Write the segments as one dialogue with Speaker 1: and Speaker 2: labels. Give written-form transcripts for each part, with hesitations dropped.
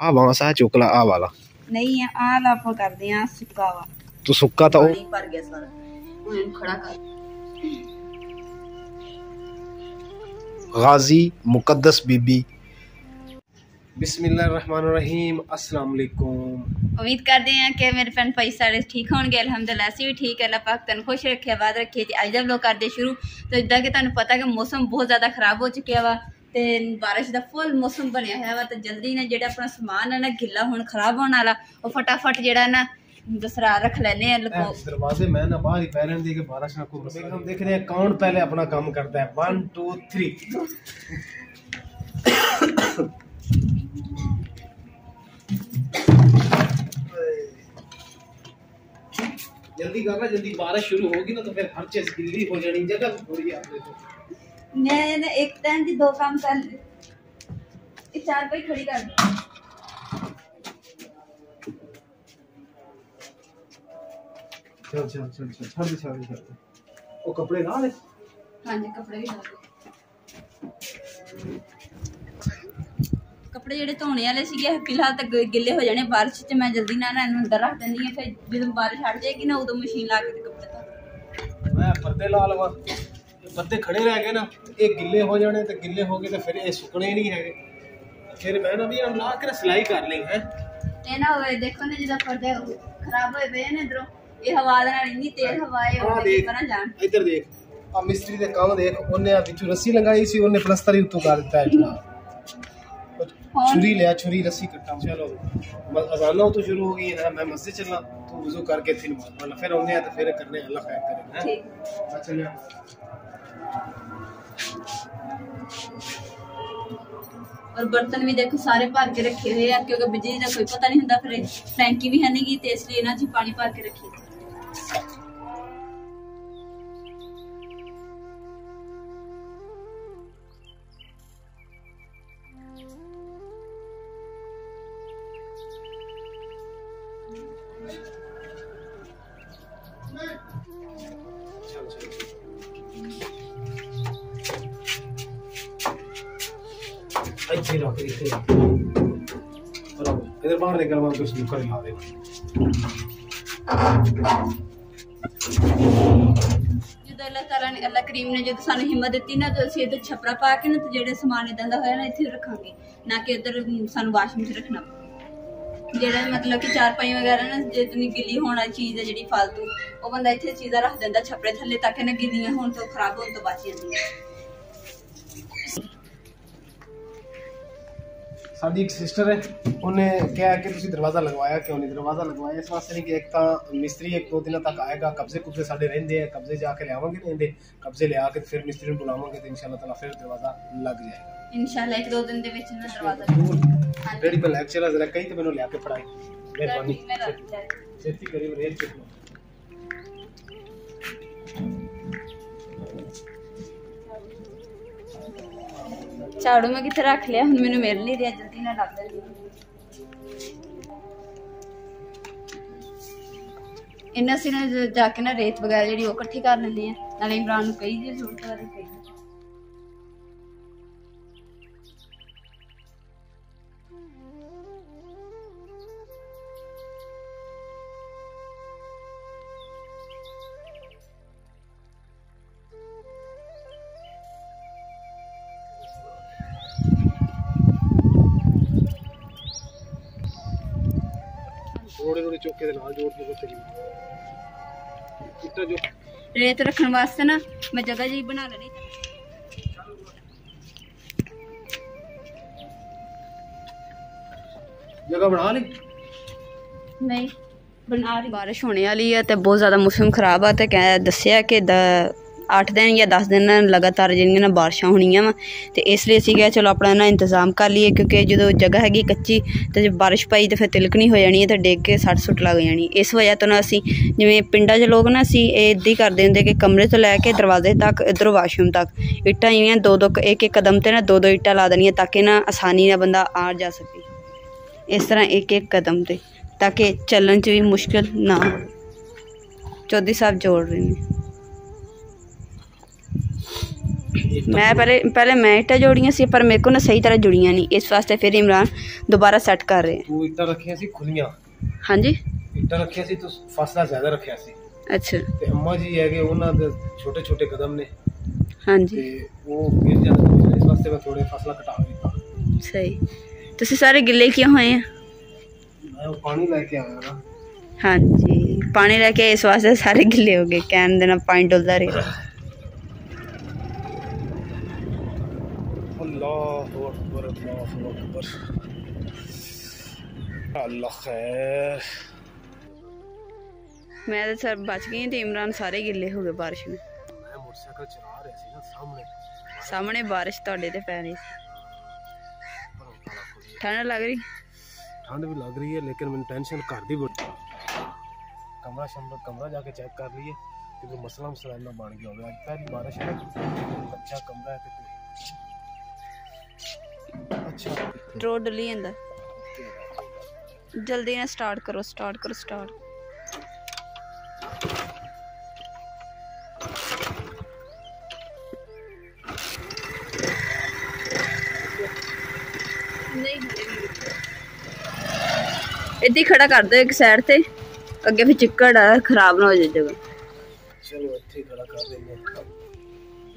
Speaker 1: आ बांस है चुकला आ वाला
Speaker 2: नहीं है, आ ला आप करते हैं सुक्का वा।
Speaker 1: तो सुक्का तो
Speaker 2: पानी भर गया सारा, हुन खड़ा कर।
Speaker 1: गाजी मुकद्दस बीबी। बिस्मिल्लाहिर्रहमानिर्रहीम। अस्सलाम वालेकुम।
Speaker 2: उम्मीद करते हैं कि मेरे फ्रेंड भाई सारे ठीक होंगे। अल्हम्दुलिल्लाह असी भी ठीक है। अल्लाह पाक तन खुश रखे आबाद रखे। अज दा व्लॉग करते शुरू। तो जिदा कि तुहानू पता कि मौसम बहुत ज़्यादा खराब हो चुका वा, तो बारिश का फुल मौसम बनया है वा। तो जल्दी ने जो अपना समान है ना गिला हुण खराब होने वाला, वो फटाफट जो ना दसरा रख लेने
Speaker 1: दरवाजे में ना बाहर ही पैरन दी के बारिश ना को। हम देख रहे हैं कौन पहले अपना काम करता है। 1 2 3 जल्दी करना, जल्दी बारिश शुरू होगी ना तो फिर हर चीज गिल्ली हो जानी। जगह थोड़ी है तो
Speaker 2: मैं एक टाइम की 2 काम कर ले, 4 पे खड़ी कर दो।
Speaker 1: चल चल चल चल छड़ दे वो कपड़े ला ले।
Speaker 2: हां जी कपड़े भी ला दो। कपड़े जेडे धोने वाले सीगे फिलहाल तक गिले हो जाने बारिश च। मैं जल्दी ना इन्हू अंदर रख देनी है, फिर जो बारिश हट जाएगी ना उदो मशीन ला के कपड़े धो।
Speaker 1: मैं पर्दे ला लवा, पर्दे खड़े रह गए ना, ये गिले हो जाने तो गिले हो गए तो फिर ये सुकने नहीं है। फिर मैं ना भी ला के सिलाई कर ली है।
Speaker 2: ये ना होए देखो ना जिदा पर्दे खराब होए पे ने इधरों ये हवा दे नाल इतनी तेज हवा है और देखो ना जान।
Speaker 1: इधर देख आ मिस्त्री दे काम देख, ओने आ बिचू रस्सी लगाई सी, ओने प्लास्टर ही उतो कर दिता है। छुरी लिया, छुरी रस्सी कट्टा। चलो अजाना तो शुरू हो गई है। मैं मस्जिद चलना, तू वुजू करके फिर मारना, फिर आने आ तो फिर करने। अल्लाह खैर करे। ठीक अच्छा ना।
Speaker 2: और बर्तन भी देखो सारे भर के रखे हुए हैं, क्योंकि बिजली का कोई पता नहीं होता। फिर टैंकी भी है नहीं तो इसलिए ना जी पानी भर के रखी।
Speaker 1: इधर बाहर निकल, मैं कुछ निकल ला दे।
Speaker 2: जो अल्लाह ताला ने अल्लाह करीम ने जो सानू हिम्मत दी ना, तो असं इधर छपरा पा के ना तो जेडे समान इदां दा होया ना इत्थे रखांगे, ना कि इधर सानू वाशरूम च रखना। जेड़ा मतलब कि चारपाई वगैरह ना जितनी गिली होना चीज है जी फालतू, वो बंदा इत्थे चीज़ां रख दिंदा छपरे थल्ले, ताकि ना गिलियां होण तो खराब होण तो बच जांदियां।
Speaker 1: साडी एक सिस्टर है, उन्हें क्या है कि तुसी दरवाजा लगवाया क्यों नहीं? दरवाजा लगवाया इस वास्ते नहीं कि एक तो मिस्त्री 1-2 दिन तक आएगा, कब्जे कुब्जे साडे रहिंदे हैं, कब्जे जाके ले आवांगे ना, इहदे कब्जे ले आके फिर मिस्त्री ਨੂੰ बुलावांगे तो इंशाल्लाह ताला फिर दरवाजा लग जाएगा।
Speaker 2: इंशाल्लाह 1-2 दिन दे विच ना दरवाजा
Speaker 1: रेडी पे लेक्चर जरा कहीं तो मैंने ले आके पढ़ाई। मेहरबानी छेती करी रेल चुक।
Speaker 2: झाड़ू मैं किथे रख लिया, हुण मैनू मिल नहीं रहा, जल्दी ना लग जाए। इन्ना से ना जाके ना रेत वगैरह जी इकट्ठी कर लेंगे हैं, नाले इमरान नूं कही जी जरूरत है।
Speaker 1: रोड़े चौके दे नाल जोड़ के तेरी इतना जो
Speaker 2: रेत रखने वास्ते ना मैं जगह जी बना लेनी।
Speaker 1: जगह बना ली
Speaker 2: नहीं बना रही। बारिश होने वाली है तो बहुत ज़्यादा मौसम खराब है, तो क्या दसिया कि 8 दिन या 10 दिन लगातार जिहड़ियां ना बारिशां होणियां वा, तो इसलिए असीं क्या चलो अपना ना इंतजाम कर लीए, क्योंकि जो जगह हैगी कच्ची तो जो बारिश पई तो फिर तिलकनी हो जानी है तो डिग के सट सुट लग जानी। इस वजह तो ना असीं जिवें पिंडां 'च लोग ना असीं इदां ही करदे हुंदे कि कमरे तो लैके दरवाजे तक इधरों वाशरूम तक इट्टां जिहड़ियां 2-2 एक कदम ते ना 2-2 इट्टां ला देनियां, ताकि ना आसानी नाल बंदा आ जा सके। इस तरह एक कदम ते, ताकि चलन च भी मुश्किल ना हो। चौधरी साहब जोड़ रहे हैं। मैं पहले मैं इट्टा जोड़ियां सी पर मेरे को ना सही तरह जुड़ियां नहीं, इस वास्ते फिर इमरान दोबारा सेट कर रहे हैं।
Speaker 1: तू इट्टा रखियां सी खुलियां? हाँ
Speaker 2: जी
Speaker 1: इट्टा रखियां सी तो फासला ज्यादा रखिया सी।
Speaker 2: अच्छा
Speaker 1: ते अम्मा जी है कि उन्हां दे छोटे छोटे कदम ने।
Speaker 2: हाँ जी
Speaker 1: ते वो गिर जांदे, इस वास्ते मैं थोड़े फासला घटा दित्ता।
Speaker 2: सही। तुसीं सारे गिले क्यों होए हैं?
Speaker 1: मैं वो पानी लेके आया ना।
Speaker 2: हाँ जी पानी लेके इस वास्ते सारे गिले हो गए, कैन देना पानी डुलदा रहे।
Speaker 1: अल्लाहु अकबर अल्लाहु अकबर। अल्लाह खैर।
Speaker 2: मैं तो सर बच गई तो इमरान सारे गिले हो गए बारिश में।
Speaker 1: मैं मोटरसाइकिल चला रहा सी ना
Speaker 2: सामने बारिश तुहाडे ते पै रही सी। ठंड लग रही?
Speaker 1: ठंड भी लग रही है लेकिन मैंने टेंशन घर दी बड़ी। कमरा जाके चेक कर लिए क्योंकि मसला इन्ना बन गया होगा। अज पहली बारिश है, अच्छा कमरा है तो अच्छा
Speaker 2: रोड डली जांदा। जल्दी ना स्टार्ट करो। इदी खड़ा कर दो एक साइड से, अगे फिर चिक्कड़ खराब ना हो जाए जगह।
Speaker 1: चलो इत्थे खड़ा कर देंगे।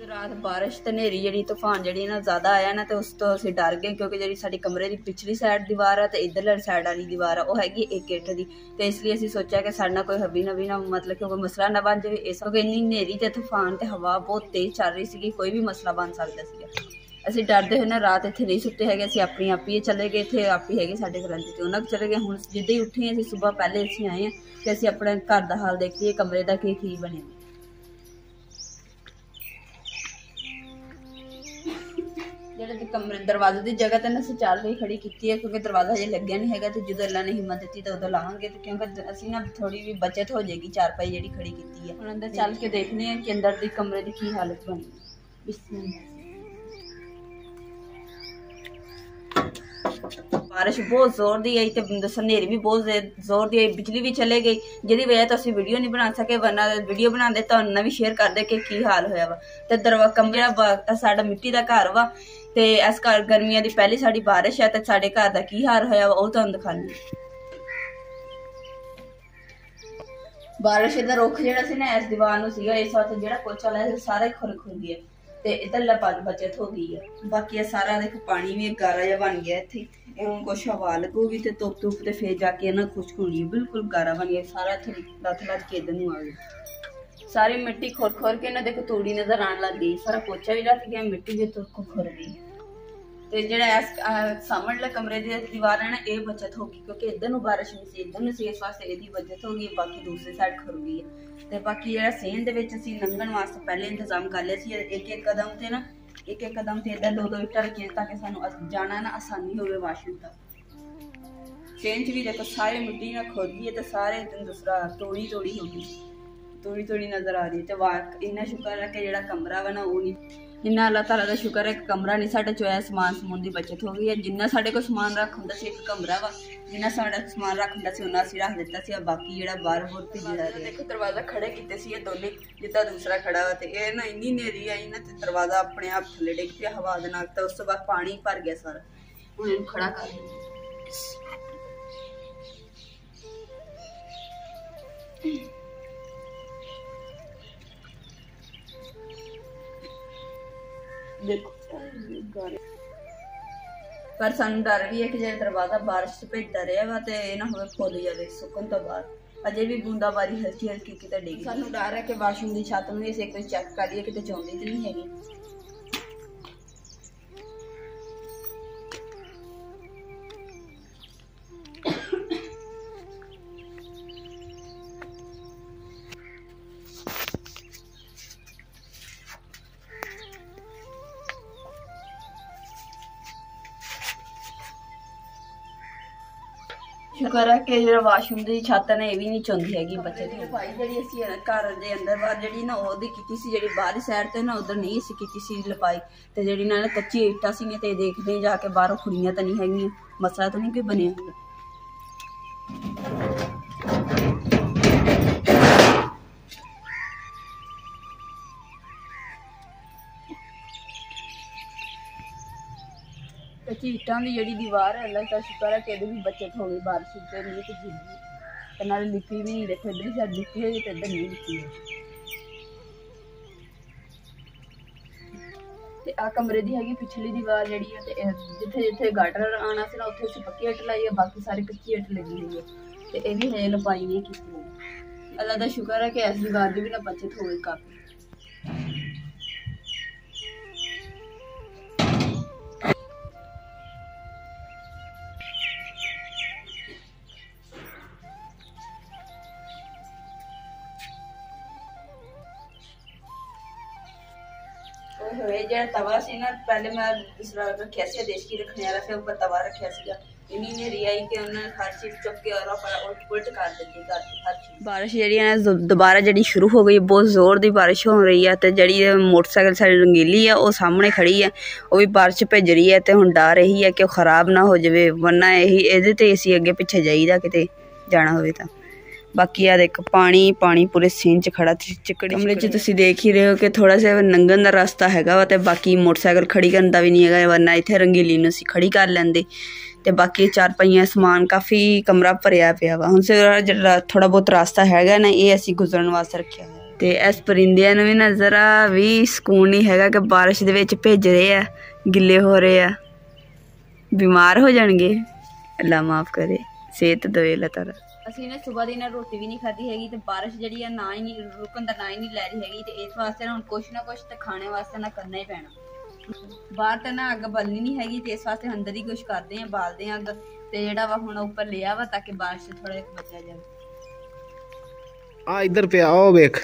Speaker 2: रात बारिश ते नेरी जी तूफान जी ना ज्यादा आया ना तो उस तो असीं डर गए क्योंकि जी साडी कमरे की पिछली साइड दीवार है तो इधरली साइड वाली दीवार है वो हैगी 1 ईंट दी, तो इसलिए असीं सोचा कि साडे नाल कोई हबी नबी ना मतलब कि कोई मसला ना बन जाए। इस वक्त इन्नी नेरी ते तूफान ते हवा बहुत तेज चल रही सी, कोई भी मसला बन सकता सीगा। ਅਸੀਂ ਡਰਦੇ ਹੋਏ ਨਾ ਰਾਤ ਇੱਥੇ ਨਹੀਂ ਸੁੱਤੇ ਹੈਗੇ, ਅਸੀਂ ਆਪਣੀ ਆਪੀ ਚਲੇ ਗਏ। ਇੱਥੇ ਆਪੀ ਹੈਗੇ ਸਾਡੇ ਘਰਾਂ 'ਚ ਤੇ ਉਹਨਾਂ ਕੋਲ ਚਲੇ ਗਏ। ਹੁਣ ਜਿੱਦਾਂ ਹੀ ਉੱਠੇ ਅਸੀਂ ਸਵੇਰ ਪਹਿਲੇ ਅਸੀਂ ਆਏ ਹਾਂ ਕਿ ਅਸੀਂ ਆਪਣੇ ਘਰ ਦਾ ਹਾਲ ਦੇਖ ਲਈਏ, ਕਮਰੇ ਦਾ ਕੀ ਬਣਿਆ। ਜਿਹੜੇ ਕਿ ਕਮਰੇ ਦਰਵਾਜ਼ੇ ਦੀ ਜਗ੍ਹਾ ਤੇ ਨਾ ਅਸੀਂ ਚੱਲ ਰਹੀ ਖੜੀ ਕੀਤੀ ਹੈ ਕਿਉਂਕਿ ਦਰਵਾਜ਼ਾ ਹਜੇ ਲੱਗਿਆ ਨਹੀਂ ਹੈਗਾ, ਤੇ ਜਦੋਂ ਅੱਲਾ ਨੇ ਹਿੰਮਤ ਦਿੱਤੀ ਤਾਂ ਉਦੋਂ ਲਾਵਾਂਗੇ ਤੇ ਕਿਉਂਕਿ ਅਸੀਂ ਨਾ ਥੋੜੀ ਵੀ ਬਚਤ ਹੋ ਜਾਏਗੀ ਚਾਰਪਾਈ ਜਿਹੜੀ ਖੜੀ ਕੀਤੀ ਹੈ। ਹੁਣ ਅੰਦਰ ਚੱਲ ਕੇ ਦੇਖਦੇ ਹਾਂ ਕਿ ਅੰਦਰ ਦੀ ਕਮਰੇ ਦੀ ਕੀ ਹਾਲਤ ਬਣੀ। ਬਿਸਮਿल्लाह। बारिश बहुत जोर दी आई तो हनेरी भी बहुत जोर दी आई, बिजली भी चले गई जिहदी वजह तो असीं वीडियो नहीं बना सके, वरना वीडियो बनाते तुहानू भी शेयर करदे कि की हाल होया वा। ते कमरा साडा मिट्टी दा घर वा ते इस घर गर्मियां दी पहली साडी बारिश है ते साडे घर दा की हाल होया वा ओह तुहानू दिखानी। बारिश दा रुख जिहड़ा सी ना इस दीवार नूं सीगा, इस वास्ते जिहड़ा पोचा लाया सारा ही खुर गया ते इधरला बचत हो गई है। बाकी ये सारा देखो पानी भी गारा जिहा बन गया इत्थे, हुण कुछ हवा लगूगी ते धुप ते फिर जाके ना खुश्क होनी है, बिल्कुल गारा बन गया सारा। इत्थे लथ के इधर नूं आ गई सारी मिट्टी खोर के ना देखो तूड़ी नजर आने लग गई, सारा पोचा भी लथ गया, मिट्टी भी खुर गई। ते जिहड़ा इस सामने कमरे दी दीवार है ना ये बचत होगी क्योंकि इधर नूं बारिश नहीं सी, इधर नूं सी, इस वास्ते इहदी बचत होगी। बाकी दूसरी साइड खुर गई है। ते बाकी जिहड़ा सेहन दे विच असीं लंघण वास्ते पहले इंतजाम कर लिया सी, एक कदम ते ना एक कदम ते इधर 2 ईंटां रखियां ताकि सानूं जाना ना आसानी होवे वाशरूम तक। सेहन च भी देखो सारी मिट्टी ना खुर गई है ते सारे दूसरा तोड़ी हो गई, तोड़ी नजर आ रही है। ते इन्ना शुक्र है कि जिहड़ा कमरा वा ना वो नहीं, इन्ना अल्लाह ताला दा शुक्र है कि कमरा नहीं साडे चोया, समान दी बचत हो गई है। जिन्ना साडे कोल समान रख हुंदा सी एक कमरा वा, जिन्ना साडा समान रख हुंदा सी उन्ना असीं रख दित्ता सी, बाकी जिहड़ा बाहर बोर भेजिया जा रहा। देखो दरवाजा खड़े कीते सी दोने जिद्दां दूसरा खड़ा वा ते इह ना इन्नी नेरी आई ना ते दरवाजा अपने आप थल्ले डिग पिया हवा दे नाल, ते उस तो बाद पानी भर गया सारा। हुण इहनूं खड़ा कर देखो पर सानू डर भी है कि जो दरवाजा बारिश भेजता रहा वा तो ना हो फुल जाए सुकन तो बाद, अजे भी बूंदाबारी हल्की हल्की किते डिग। सानू डर है कि वाशरूम की छत में एक बार चेक करिए कि चौंदी तो नहीं हैगी। शुक्र है कि जो वाशरूम की छत ने यह भी नहीं चाहती हैगी बचत। भाई जी असी घर के अंदर बाहर जी ना वो की जी बाहरी साइड से ना उधर नहीं असी की लपाई, तो जी ना कच्ची ईटा सी तो देखते जाके बाहरों खुड़ियां तो नहीं है, मसला तो नहीं कोई बनया होगा। कच्ची ईटां दी जेहड़ी दीवार है, अल्लाह का शुक्र है कि भी बचत हो गई बारिश से नहीं तो गिरी ते नाल लिपी भी नहीं। देखो इधर शायद लिपी है ते इधर नहीं लिपी है। ते आ कमरे दी हैगी पिछली दीवार जेहड़ी है ते जिथे जिथे गाटर आना सी ना उत्थे असीं पक्की ईट लाई है, बाकी सारी कच्ची ईट लगी हुई है ते ये भी हजे लपाई नहीं की। अल्लाह का शुक्र है कि इस दीवार की भी ना बचत हो गई काफी। तवा सी ना पहले मैं दूसरा रखा सी देश की रखने वाला फिर ऊपर तवा रखा सीगा। इन्नी नेरी आई कि उन्होंने हर चीज चुप के और उल्ट कर दी घर की हर चीज। बारिश जी दोबारा जी शुरू हो गई, बहुत जोर की बारिश हो रही है। तो जी मोटरसाइकिल सारी रंगीली है वो सामने खड़ी है, वो भी बारिश भेज रही है। तो हुण डर यही है कि खराब ना हो जाए, वरना यही ये असीं अगे पिछे जाइदा किते जाना होवे तां। बाकी आ देखो पानी पानी पूरे सीन च खड़ा चिकड़ी कमरे च तुसीं देख ही रहे हो कि थोड़ा सा लंघन दा रास्ता हैगा वा ते बाकी मोटरसाइकिल खड़ी करन दा भी नहीं हैगा, वरना इत्थे रंगीली नूं असीं खड़ी कर लैंदे। ते बाकी चार पहिया समान काफ़ी कमरा भरिया पिया वा। हुण जेह्ड़ा थोड़ा बहुत रास्ता हैगा ना ये असीं गुजरन वास्ते रखिया होया। ते इस परिंदियां नूं भी ना जरा भी सकून नहीं हैगा कि बारिश दे विच भेज रहे आ, गिले हो रहे आ, बीमार हो जाणगे। अल्लाह माफ़ करे, सेहत दवे अल्लाह ताला। ਅਸੀਂ ਨੇ ਸਵੇਰ ਦੀ ਨਾ ਰੋਟੀ ਵੀ ਨਹੀਂ ਖਾਧੀ ਹੈਗੀ ਤੇ ਬਾਰਿਸ਼ ਜਿਹੜੀ ਆ ਨਾ ਹੀ ਨਹੀਂ ਰੁਕਣ ਦਾ ਨਾ ਹੀ ਨਹੀਂ ਲੈ ਰਹੀ ਹੈਗੀ। ਤੇ ਇਸ ਵਾਸਤੇ ਨਾ ਹੁਣ ਕੁਛ ਨਾ ਕੁਛ ਤੇ ਖਾਣੇ ਵਾਸਤੇ ਨਾ ਕਰਨਾ ਹੀ ਪੈਣਾ। ਬਾਹਰ ਤਾਂ ਨਾ ਅੱਗ ਬਲਣੀ ਨਹੀਂ ਹੈਗੀ ਤੇ ਇਸ ਵਾਸਤੇ ਅੰਦਰ ਹੀ ਕੁਛ ਕਰਦੇ ਆ, ਬਾਲਦੇ ਆ ਅੱਗ। ਤੇ ਜਿਹੜਾ ਵਾ ਹੁਣ ਉੱਪਰ ਲਿਆ ਵਾ ਤਾਂ ਕਿ ਬਾਰਿਸ਼ ਤੋਂ ਥੋੜਾ ਬਚਿਆ ਜਾਵੇ।
Speaker 1: ਆ ਇੱਧਰ ਪਿਆ ਉਹ ਵੇਖ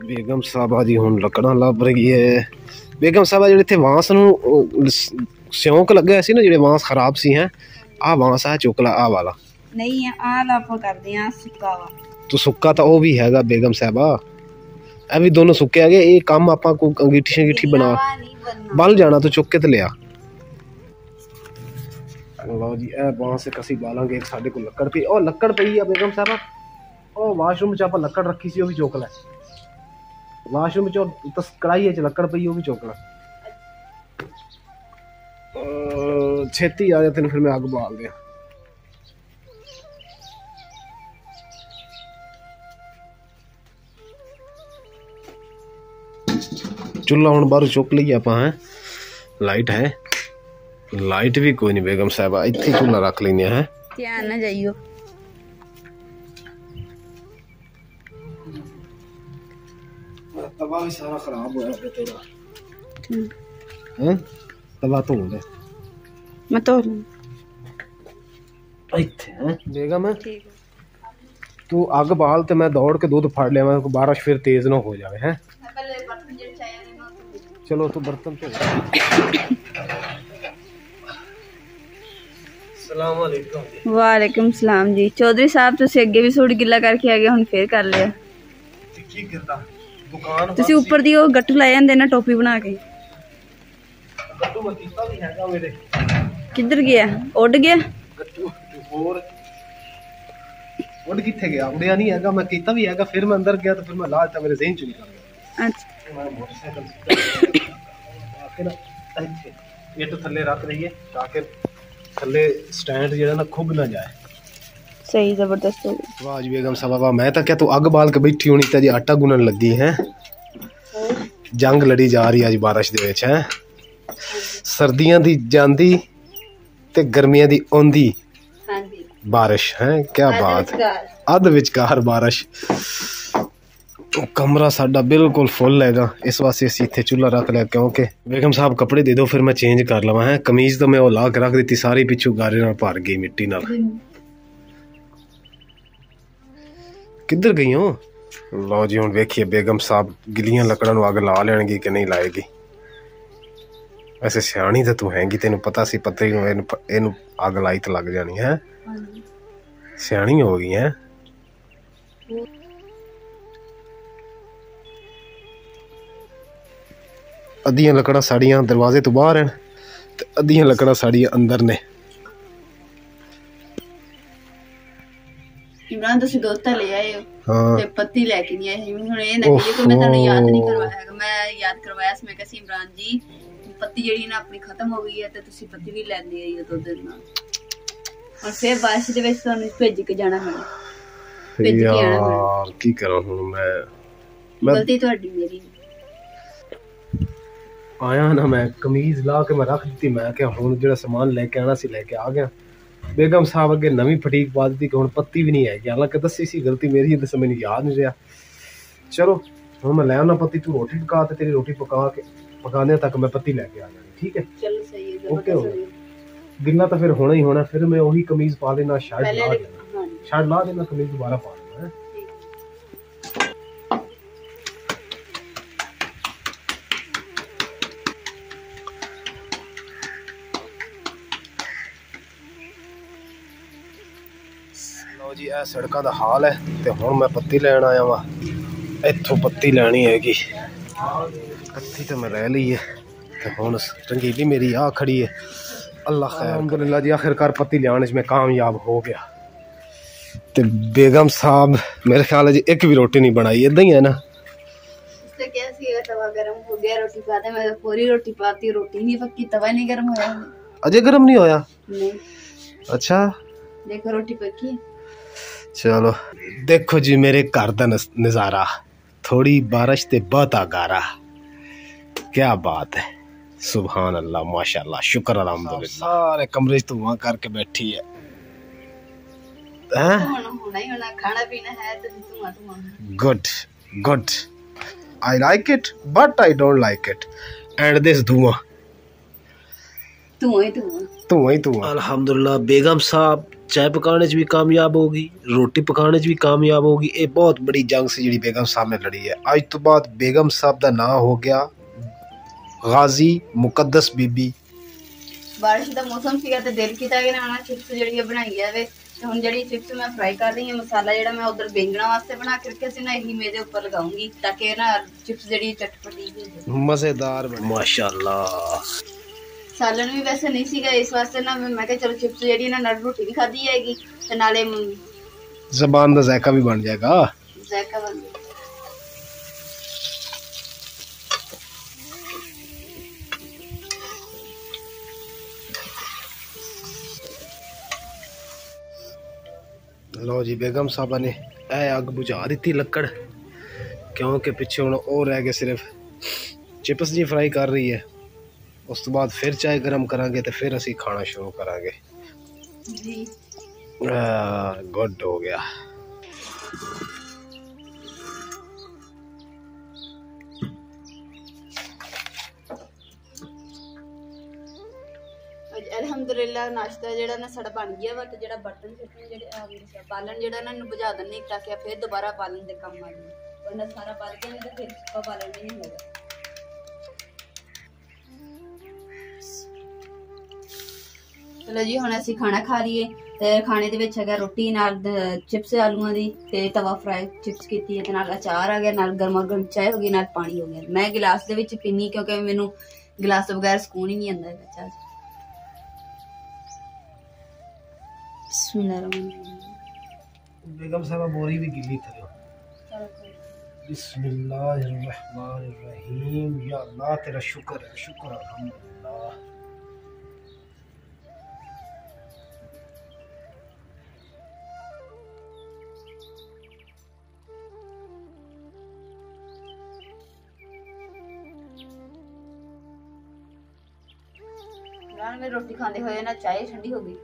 Speaker 1: ਬੇਗਮ ਸਾਹਿਬਾ ਜੀ ਹੁਣ ਲੱਕੜਾਂ ਲੱਭ ਰਹੀ ਹੈ। ਬੇਗਮ ਸਾਹਿਬਾ ਜਿਹੜੇ ਇੱਥੇ ਬਾਂਸ ਨੂੰ ਸਿਉਂਕ ਲੱਗਿਆ ਸੀ ਨਾ, ਜਿਹੜੇ ਬਾਂਸ ਖਰਾਬ ਸੀ ਹੈ ਆ ਬਾਂਸ ਆ ਚੁੱਕ ਲਾ ਆ ਵਾਲਾ
Speaker 2: ਨਹੀਂ ਆ ਲਾਪ ਕਰਦੇ ਆ ਸੁੱਕਾ ਵਾ
Speaker 1: ਤੂੰ ਸੁੱਕਾ ਤਾਂ ਉਹ ਵੀ ਹੈਗਾ ਬੇਗਮ ਸਾਹਿਬਾ, ਇਹ ਵੀ ਦੋਨੋਂ ਸੁੱਕੇ ਹੈਗੇ। ਇਹ ਕੰਮ ਆਪਾਂ ਕੋਈ ਅੰਗੀਠੀ ਸ਼ੰਗੀਠੀ ਬਣਾ ਬਲ ਜਾਣਾ ਤੂੰ ਚੁੱਕ ਕੇ ਤੇ ਲਿਆ। ਲਓ ਜੀ ਇਹ ਬਾਂਸ ਇੱਕ ਅਸੀਂ ਬਾਲਾਂਗੇ। ਇੱਕ ਸਾਡੇ ਕੋਲ ਲੱਕੜ ਪਈ, ਉਹ ਲੱਕੜ ਪਈ ਆ ਬੇਗਮ ਸਾਹਿਬਾ, ਉਹ ਵਾਸ਼ਰੂਮ 'ਚ ਆਪਾਂ ਲੱਕੜ ਰੱਖੀ ਸੀ ਉਹ ਵੀ ਚੁੱਕ ਲੈ। ਵਾਸ਼ਰੂਮ 'ਚ ਕੜਾਹੀ 'ਚ ਲੱਕੜ ਪਈ ਉਹ ਵੀ ਚੁੱਕ ਲੈ। ਛੇਤੀ ਆ ਜਾ ਤੈਨੂੰ ਫਿਰ ਮੈਂ ਅੱਗ ਬਾਲ ਦਿਆਂ। चूल्हा हुण बाहरों चुक लीए आपां है, लाइट है, लाइट भी कोई नहीं बेगम साहबा, इत्थे चूल्हा रख लेने है।
Speaker 2: ध्यान ना जाइयो।
Speaker 1: तवा भी सारा खराब होया है तेरा। हैं तवा धो ले,
Speaker 2: मैं धो लूं
Speaker 1: इत्थे हैं बेगम। ठीक है तू अग बाल ते मैं दौड़ के दूध फड़ लिया, बारिश फिर तेज ना हो जाए हैं। चलो तू बर्तन धो।
Speaker 2: वालेकुम सलाम जी। चौधरी साहब तुसी अगे भी सूट गिला करके आ गए, हुण फिर कर लिया।
Speaker 1: की गिरदा दुकान
Speaker 2: तुसी ऊपर दी ओ गट्टू ला जांदे ना टोपी बना के।
Speaker 1: गट्टू मैं कीता भी हैगा मेरे।
Speaker 2: किधर गया? उड़ गया
Speaker 1: गट्टू और उड़ किथे गया? उड़िया नहीं हैगा, मैं कीता भी हैगा, फिर मैं अंदर गया तो फिर मैं ला दिता, मेरे ज़हन च निकल गया।
Speaker 2: अच्छा
Speaker 1: मैं मोटरसाइकिल आके ना इत्थे ये तो थल्ले रख रही है ताकि थल्ले स्टैंड जेड़ा ना खुब ना जाए।
Speaker 2: सही जबरदस्त हो गई।
Speaker 1: वाह जी बेगम साहब वाह, मैं तो क्या तू अग बाल के बैठी होनी ते आटा गुनन लगी है। जंग लड़ी जा रही आज बारिश दे विच है, सर्दियां दी जांदी ते गर्मियां दी ओंदी बारिश है। क्या बात, अध विचकार बारिश। कमरा साडा बिल्कुल फुल हैगा, इस वास्ते असीं इत्थे चूल्हा रख लिया क्योंकि बेगम साहब कपड़े दे दो फिर मैं चेंज कर लवां है। कमीज तो मैं वो ला के रख दी सारी, पिछू गारे नाल भर गई मिट्टी नाल। किधर गई हो? लो जी हुण वेखिए बेगम साहब गिलियां लकड़ां नूं अग ला लैणगी कि नहीं लाएगी। वैसे सियाणी तो तू हैगी, तेनू पता सी पत्तरी नूं इहनूं अग लाई तो लग जानी है। सियाणी हो गई है। अद्धियां लकड़ां साड़ियां दरवाजे तो बाहर हैं ते अद्धियां लकड़ां साड़ियां अंदर ने।
Speaker 2: इमरान ਤੁਸੀਂ ਦੁੱਧ ਤਾਂ ਲੈ ਆਏ ਹੋ
Speaker 1: ਹਾਂ
Speaker 2: ਤੇ ਪੱਤੀ ਲੈ ਕੇ ਨਹੀਂ ਆਏ ਹੁਣ ਇਹ ਨਾ ਕਿ ਮੈਂ ਤੁਹਾਨੂੰ ਯਾਦ ਨਹੀਂ ਕਰਵਾਇਆ ਹੈਗਾ ਮੈਂ ਯਾਦ ਕਰਵਾਇਆ ਸੀ ਮੈਂ ਕਿਹਾ ਸੀ ਇਮਰਾਨ ਜੀ ਪੱਤੀ ਜਿਹੜੀ ਨਾ ਆਪਣੀ ਖਤਮ ਹੋ ਗਈ ਹੈ ਤੇ ਤੁਸੀਂ ਪੱਤੀ ਵੀ ਲੈਂਦੇ ਆਈ ਹੋ ਦੁੱਧ ਨਾਲ और फिर बारिश ਦੇ ਵਿੱਚ ਤੁਹਾਨੂੰ ਭੇਜ ਕੇ ਜਾਣਾ ਪੈਣਾ ਭੇਜ ਕੇ ਆਣਾ ਪੈਣਾ
Speaker 1: ਯਾਰ ਕੀ ਕਰਾਂ ਹੁਣ ਮੈਂ
Speaker 2: ਗਲਤੀ ਤੁਹਾਡੀ ਮੇਰੀ
Speaker 1: ਆਇਆ ਨਾ ਮੈਂ ਕਮੀਜ਼ ਲਾ ਕੇ ਮੈਂ ਰੱਖ ਦਿੱਤੀ ਮੈਂ ਕਿਹਾ ਹੁਣ ਜਿਹੜਾ ਸਮਾਨ ਲੈ ਕੇ ਆਣਾ ਸੀ ਲੈ ਕੇ ਆ ਗਿਆ बेगम साहब अगे नवी फटीक पा दी कि हुण पत्ती भी नहीं है हालांकि दसी सी गलती मेरी है तो मैंने याद नहीं रहा चलो हुण मैं लै आना पत्ती तू रोटी पका ते तेरी रोटी पकाने तक मैं पत्ती लैके आ जानी ठीक है
Speaker 2: चलो सही है
Speaker 1: ओके हो गिला तो फिर होना ही होना फिर मैं वही कमीज पा लेना शायद ला देना कमीज दोबारा पा लेना है जी यह सड़कों का हाल है तो हुण मैं पत्ती लैन आया वा इत्थों पत्ती लैनी हैगी पत्ती तो मैं लै ली है तो हुण रंगीली मेरी आ खड़ी है अल्लाह खैर अल्हम्दुलिल्लाह जी आखिरकार पत्ती लियाने में कामयाब हो गया तो बेगम साहब मेरे ख्याल है जी एक भी रोटी नहीं बनाई इदा ही है ना
Speaker 2: क्या तवा गर्म हो गया रोटी पाते मैं पूरी रोटी पाती रोटी नहीं पक्की तवा नहीं गर्म होया
Speaker 1: अजय गर्म नहीं होया
Speaker 2: नहीं
Speaker 1: अच्छा
Speaker 2: देखो रोटी पक्की
Speaker 1: चलो देखो जी मेरे घर का नज़ारा थोड़ी बारिश ते बहुता गारा क्या बात है सुभान अल्लाह माशाल्लाह शुक्र अल्हम्दुलिल्लाह सारे कमरे धुआं करके बैठी है
Speaker 2: खाना पीना है तो धुआं धुआं
Speaker 1: good good I like it but I don't like it and this धुआं धुआं ही धुआं अल्हम्दुलिल्लाह बेगम साहब चाय पकाने च भी कामयाब होगी रोटी पकाने च भी कामयाब होगी ये बहुत बड़ी जंग सी जी बेगम साहब ने लड़ी है आज तो बाद बेगम साहब का नाम हो गया गाजी मुकद्दस बीबी
Speaker 2: बारिश का मौसम सीगा ते दिल कीता कि ना चिप्स ਜਿਹੜੀ ਬਣਾਈ ਜਾਵੇ ਤੇ ਹੁਣ ਜਿਹੜੀ चिप्स मैं फ्राई कर रही हूं मसाला ਜਿਹੜਾ मैं उधर बेंगना वास्ते बना के रखिया सी ना यही मेरे ऊपर लगाऊंगी ताकि ना चिप्स ਜਿਹੜੀ चटपटी हो
Speaker 1: मजेदार बने माशाल्लाह
Speaker 2: सालन भी वैसे नहीं सीगा इस वास्ते ना मैं क्या चलो चिप्स जेडी ना नट रोटी भी खादी जाएगी ते नाले
Speaker 1: ज़बान दा जायका भी बन जाएगा
Speaker 2: जायका बन
Speaker 1: लो जी बेगम साहबा ने ए अग बुझा दी लकड़ क्योंकि पिछे हुण और रह गए सिर्फ चिप्स जी फ्राई कर रही है उस तो बाद फिर चाय गर्म करांगे तो फिर असी खाना शुरू करांगे
Speaker 2: जी
Speaker 1: गुड हो गया
Speaker 2: अल्हम्दुलिल्लाह नाश्ता जेड़ा ना साडा बन गया वा ते जेड़ा बर्तन छट्टन जेड़े बालन जेड़ा ना बुझा दने ताकि फिर दोबारा बालन दे काम आ जाए वरना सारा बाल के नहीं तो फिर बालन नहीं होगा चलो जी हुण असीं खाना खा लीए ते खाने दे विच हैगा रोटी नाल चिप्स आलूआं दी ते तवा फ्राई चिप्स कीती है ते नाल अचार आ गया नाल गर्मा गर्म चाय हो गई नाल पानी हो गया मैं गिलास दे विच पीनी क्योंकि मैनू गिलास तो बगैर सुकून ही नहीं आंदा है चाह
Speaker 1: बेगम साहब बोरी भी गिल्ली करो बिस्मिल्लाहिर्रहमानिर्रहीम या अल्लाह तेरा शुक्र है शुक्र अल्हम्दुलिल्लाह
Speaker 2: में रोटी खाते हुए ना चाय ठंडी हो गई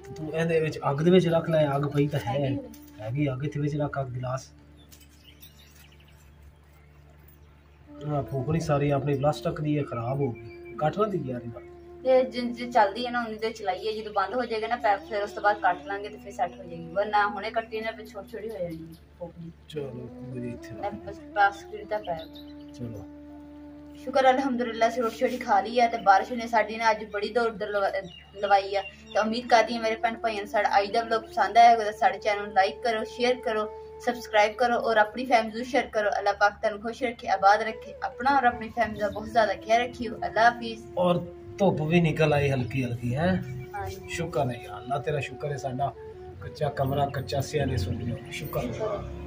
Speaker 1: तू ਇਹਦੇ ਵਿੱਚ ਅੱਗ ਦੇ ਵਿੱਚ ਰੱਖ ਲੈ ਅੱਗ ਪਈ ਤਾਂ ਹੈ ਹੈਗੀ ਅੱਗ ਦੇ ਵਿੱਚ ਰੱਖ ਅੱਗ गिलास ਆ ਫੂਕਣੀ ਸਾਰੀ ਆਪਣੀ ਪਲਾਸਟਿਕ ਦੀ ਇਹ ਖਰਾਬ ਹੋ ਗਈ ਕੱਟ ਨਾ ਦੀ ਯਾਰ
Speaker 2: ये जे चलदी है ना उन्नी देर चलाइए जो बंद हो जाएगा ना पैप फिर उस तो बाद काट लांगे तो फिर सेट हो जाएगी वरना हुणे कट्टी ना फिर छोटी छोटी हो जाएगी पोपनी
Speaker 1: चलो मुझे इथे
Speaker 2: मैं बस प्लास्टिक दा पैप
Speaker 1: चलो
Speaker 2: शुक्र अल्हम्दुलिल्लाह से रोटी छोटी खा ली है ते बारिश ने साडी ना आज बड़ी दौड़ दर लवाई है तो उम्मीद करती है मेरे भैन भाइयों साडा आज दा व्लॉग पसंद आया होगा तो साडे चैनल नूं लाइक करो शेयर करो सब्सक्राइब करो और अपनी फैमिली शेयर करो अल्लाह पाक तुहानूं खुश रखे आबाद रखे अपना और अपनी फैमिली का बहुत ज्यादा ख्याल रखियो अल्लाह हाफिज
Speaker 1: और धुप भी निकल आई हल्की हल्की है शुक्र है यार अल्लाह तेरा शुक्र है साडा कच्चा कमरा कच्चा सियाने सुन लो शुक्र